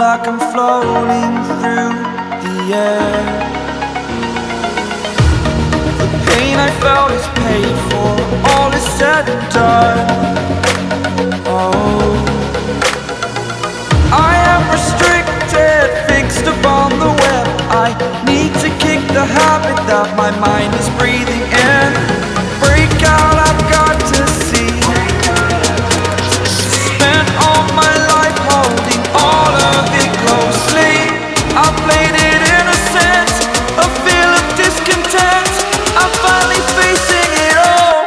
like I'm floating through the air. The pain I felt is paid for, all is said and done. Oh, I am restricted, fixed upon the web. I need to kick the habit that my mind is breathing in. Break out, I've got to see. Spent all my life holding all of it closely. I played it innocent, a feel of discontent. I'm finally facing it all,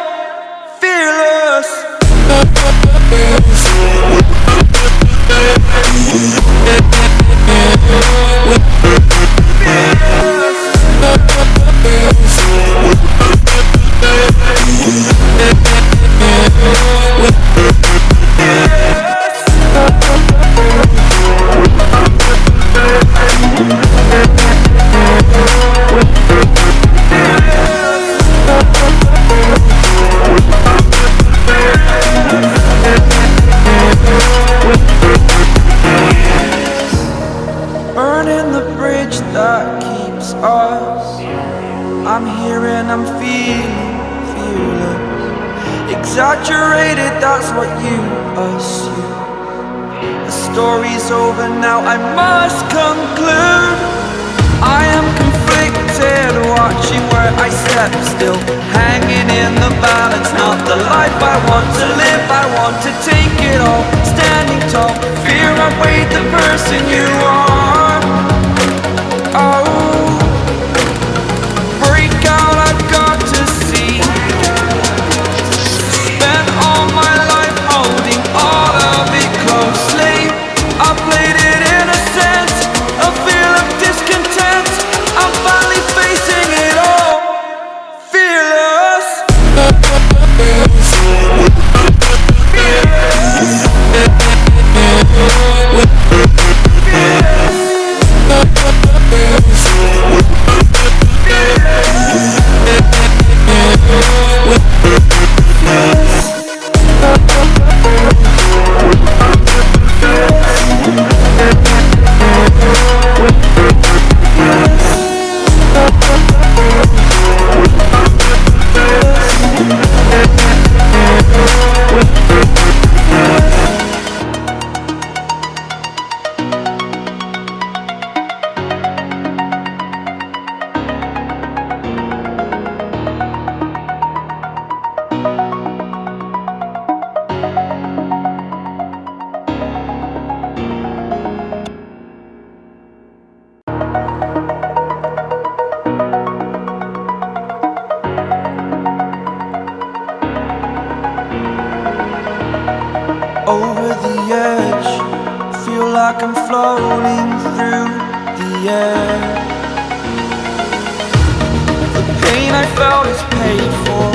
fearless. Burning the bridge that keeps us. I'm here and I'm feeling fearless. Exaggerated, that's what you assume. The story's over now, I must conclude. I am conflicted, watching where I step still, hanging in the balance. Not the life I want to live, I want to take it all. Standing tall, fear I weighed the person you are. Oh, break out, I've got to see. Spent all my life holding all of it closely. I played it innocent, a feel of discontent. I'm finally facing it all, fearless. Over the edge, feel like I'm floating through the air. The pain I felt is paid for,